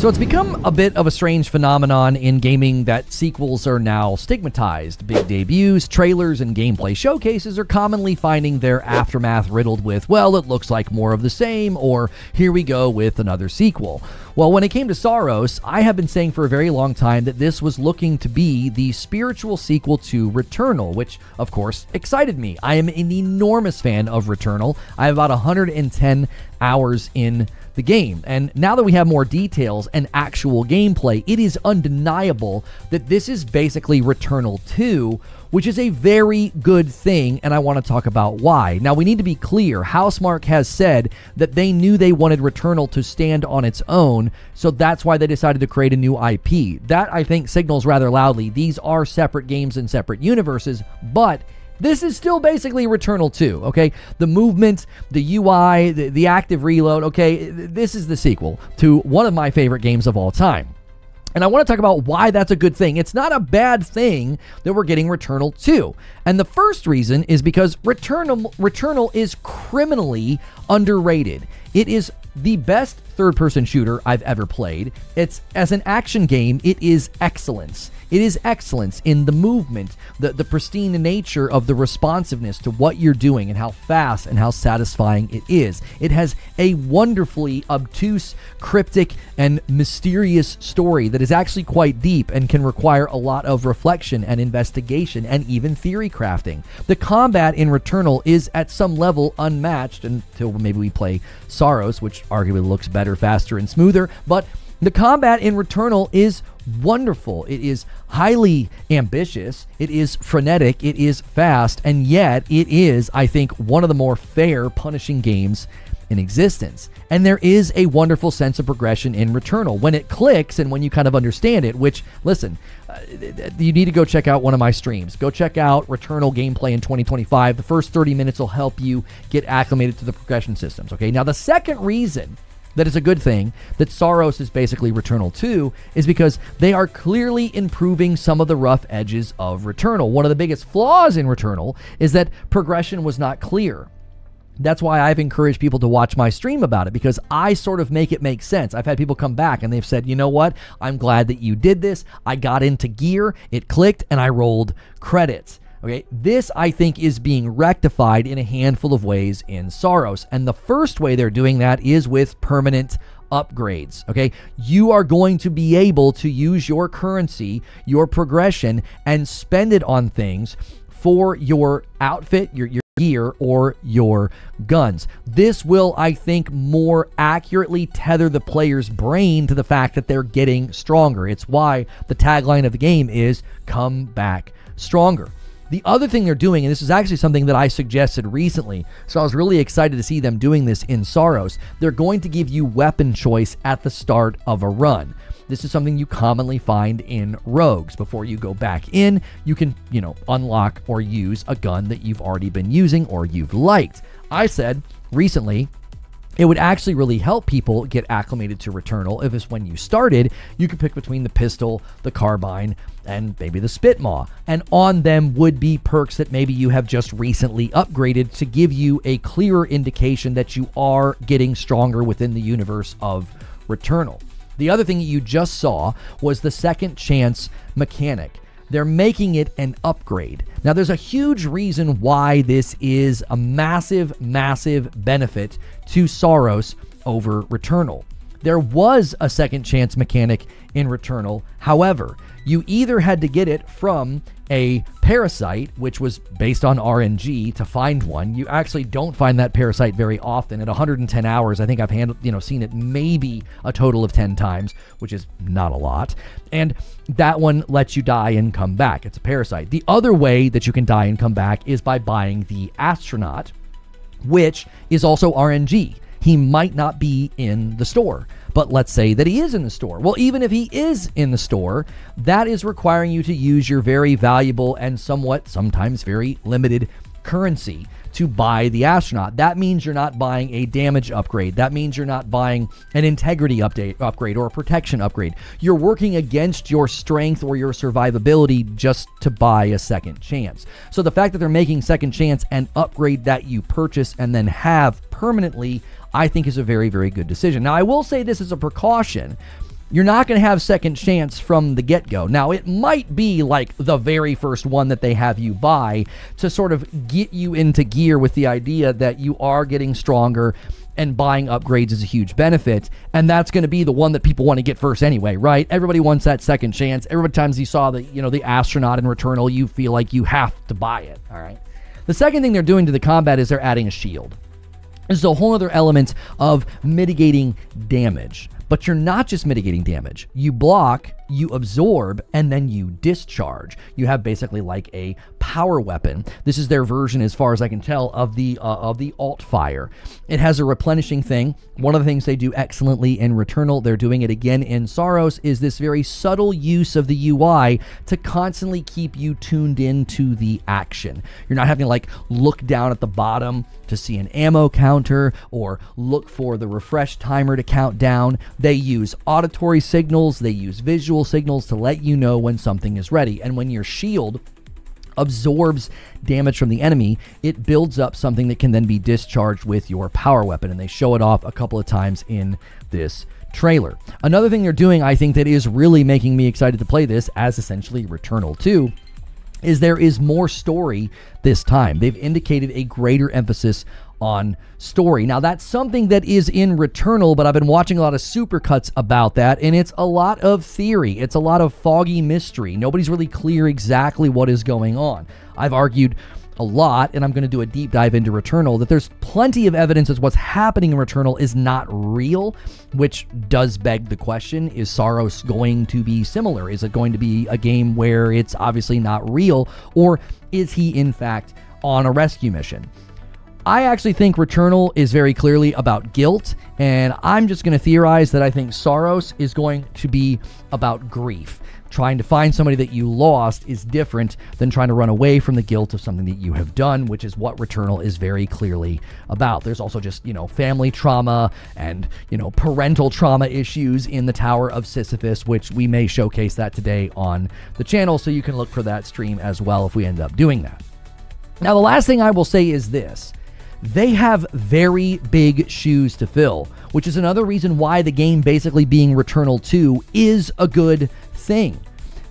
So it's become a bit of a strange phenomenon in gaming that sequels are now stigmatized. Big debuts, trailers, and gameplay showcases are commonly finding their aftermath riddled with, well, it looks like more of the same, or here we go with another sequel. Well, when it came to Saros, I have been saying for a very long time that this was looking to be the spiritual sequel to Returnal, which, of course, excited me. I am an enormous fan of Returnal. I have about 110 hours in the game, and now that we have more details and actual gameplay, it is undeniable that this is basically Returnal 2, which is a very good thing, and I want to talk about why. Now, we need to be clear. Housemarque has said that they knew they wanted Returnal to stand on its own, so that's why they decided to create a new IP. That, I think, signals rather loudly these are separate games and separate universes, but this is still basically Returnal 2, okay? The movement, the UI, the active reload, okay? This is the sequel to one of my favorite games of all time. And I want to talk about why that's a good thing. It's not a bad thing that we're getting Returnal 2. And the first reason is because Returnal is criminally underrated. It is the best third-person shooter I've ever played. It's, as an action game, it is excellence. It is excellence in the movement, the pristine nature of the responsiveness to what you're doing and how fast and how satisfying it is. It has a wonderfully obtuse, cryptic, and mysterious story that is actually quite deep and can require a lot of reflection and investigation and even theory crafting. The combat in Returnal is at some level unmatched until maybe we play Saros, which arguably looks better, faster, and smoother, but the combat in Returnal is wonderful. It is highly ambitious. It is frenetic. It is fast. And yet it is, I think, one of the more fair punishing games in existence. And there is a wonderful sense of progression in Returnal when it clicks and when you kind of understand it, which, listen, you need to go check out one of my streams. Go check out Returnal gameplay in 2025. The first 30 minutes will help you get acclimated to the progression systems. Okay. Now, the second reason that is a good thing that Saros is basically Returnal 2 is because they are clearly improving some of the rough edges of Returnal. One of the biggest flaws in Returnal is that progression was not clear. That's why I've encouraged people to watch my stream about it, because I sort of make it make sense. I've had people come back and they've said, you know what? I'm glad that you did this. I got into gear, it clicked, and I rolled credits. Okay, this, I think, is being rectified in a handful of ways in Saros. And the first way they're doing that is with permanent upgrades. Okay, you are going to be able to use your currency, your progression, and spend it on things for your outfit, your gear, or your guns. This will, I think, more accurately tether the player's brain to the fact that they're getting stronger. It's why the tagline of the game is "Come Back Stronger." The other thing they're doing, and this is actually something that I suggested recently, so I was really excited to see them doing this in Saros, they're going to give you weapon choice at the start of a run. This is something you commonly find in rogues. Before you go back in, you can, unlock or use a gun that you've already been using or you've liked. I said recently, it would actually really help people get acclimated to Returnal if it's when you started, you could pick between the pistol, the carbine, and maybe the Spitmaw. And on them would be perks that maybe you have just recently upgraded to give you a clearer indication that you are getting stronger within the universe of Returnal. The other thing that you just saw was the second chance mechanic. They're making it an upgrade. Now, there's a huge reason why this is a massive, massive benefit to Saros over Returnal. There was a second chance mechanic in Returnal. However, you either had to get it from a parasite, which was based on RNG to find one. You actually don't find that parasite very often. At 110 hours, I think I've seen it maybe a total of 10 times, which is not a lot. And that one lets you die and come back. It's a parasite. The other way that you can die and come back is by buying the astronaut, which is also RNG. He might not be in the store, but let's say that he is in the store. Well, even if he is in the store, that is requiring you to use your very valuable and sometimes very limited currency to buy the astronaut. That means you're not buying a damage upgrade. That means you're not buying an integrity upgrade or a protection upgrade. You're working against your strength or your survivability just to buy a second chance. So the fact that they're making second chance an upgrade that you purchase and then have permanently, I think is a very, very good decision. Now, I will say this as a precaution. you're not going to have second chance from the get-go. Now, it might be like the very first one that they have you buy to sort of get you into gear with the idea that you are getting stronger and buying upgrades is a huge benefit. And that's going to be the one that people want to get first anyway, right? Everybody wants that second chance. Every time you saw the astronaut in Returnal, you feel like you have to buy it, all right? The second thing they're doing to the combat is they're adding a shield. This is a whole other element of mitigating damage. But you're not just mitigating damage. You block, you absorb, and then you discharge. You have basically like a power weapon. This is their version, as far as I can tell, of the alt fire. It has a replenishing thing. One of the things they do excellently in Returnal, they're doing it again in Saros, is this very subtle use of the UI to constantly keep you tuned into the action. You're not having to like look down at the bottom to see an ammo counter or look for the refresh timer to count down. They use auditory signals, they use visual signals to let you know when something is ready. And when your shield absorbs damage from the enemy, it builds up something that can then be discharged with your power weapon. And they show it off a couple of times in this trailer. Another thing they're doing, I think, that is really making me excited to play this as essentially Returnal 2 is there is more story this time. They've indicated a greater emphasis on story. Now, that's something that is in Returnal, but I've been watching a lot of supercuts about that, and it's a lot of theory. It's a lot of foggy mystery. Nobody's really clear exactly what is going on. I've argued a lot, and I'm going to do a deep dive into Returnal, that there's plenty of evidence as what's happening in Returnal is not real, which does beg the question, is Saros going to be similar? Is it going to be a game where it's obviously not real, or is he in fact on a rescue mission? I actually think Returnal is very clearly about guilt, and I'm just going to theorize that I think Saros is going to be about grief. Trying to find somebody that you lost is different than trying to run away from the guilt of something that you have done, which is what Returnal is very clearly about. There's also just, family trauma and, parental trauma issues in the Tower of Sisyphus, which we may showcase that today on the channel, so you can look for that stream as well if we end up doing that. Now, the last thing I will say is this. They have very big shoes to fill, which is another reason why the game basically being Returnal 2 is a good thing.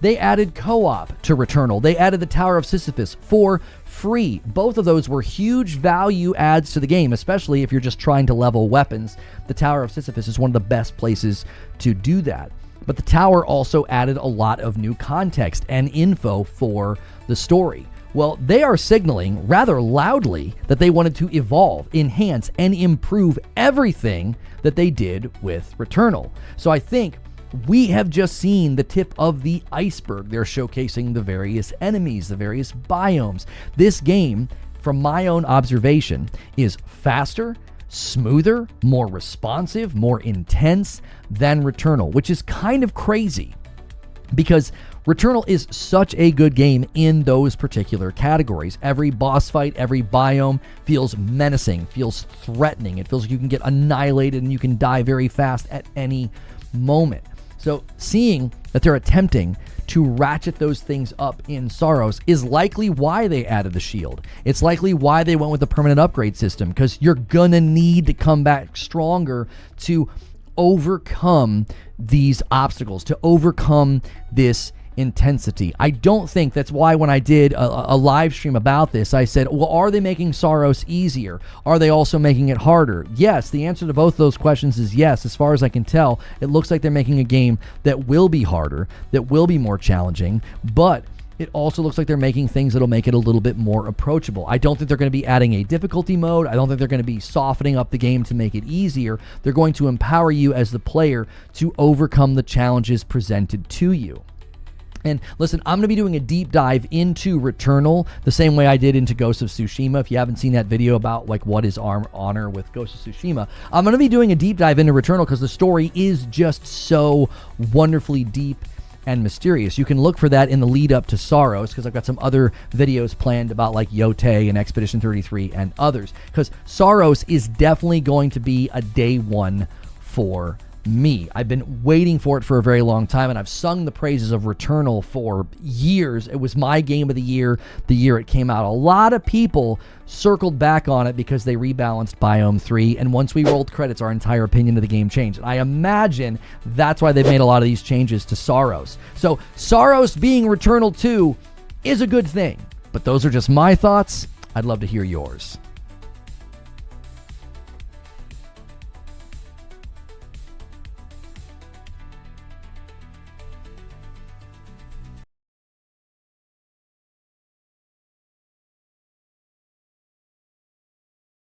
They added co-op to Returnal. They added the Tower of Sisyphus for free. Both of those were huge value adds to the game, especially if you're just trying to level weapons. The Tower of Sisyphus is one of the best places to do that. But the Tower also added a lot of new context and info for the story. Well, they are signaling rather loudly that they wanted to evolve, enhance, and improve everything that they did with Returnal. So I think we have just seen the tip of the iceberg. They're showcasing the various enemies, the various biomes. This game, from my own observation, is faster, smoother, more responsive, more intense than Returnal, which is kind of crazy because Returnal is such a good game in those particular categories. Every boss fight, every biome feels menacing, feels threatening. It feels like you can get annihilated and you can die very fast at any moment. So seeing that they're attempting to ratchet those things up in Saros is likely why they added the shield. It's likely why they went with the permanent upgrade system, because you're gonna need to come back stronger to overcome these obstacles, to overcome this intensity. I don't think that's why when I did a live stream about this, I said, well, are they making Saros easier? Are they also making it harder? Yes, the answer to both those questions is yes. As far as I can tell, it looks like they're making a game that will be harder, that will be more challenging, but it also looks like they're making things that'll make it a little bit more approachable. I don't think they're going to be adding a difficulty mode. I don't think they're going to be softening up the game to make it easier. They're going to empower you as the player to overcome the challenges presented to you. And listen, I'm going to be doing a deep dive into Returnal the same way I did into Ghost of Tsushima. If you haven't seen that video about like what is honor with Ghost of Tsushima, I'm going to be doing a deep dive into Returnal because the story is just so wonderfully deep and mysterious. You can look for that in the lead up to Saros, because I've got some other videos planned about like Yotei and Expedition 33 and others, because Saros is definitely going to be a day one for me. I've been waiting for it for a very long time, and I've sung the praises of Returnal for years. It was my game of the year it came out. A lot of people circled back on it because they rebalanced Biome 3, and once we rolled credits, our entire opinion of the game changed. And I imagine that's why they've made a lot of these changes to Saros. So Saros being Returnal 2 is a good thing, but those are just my thoughts. I'd love to hear yours.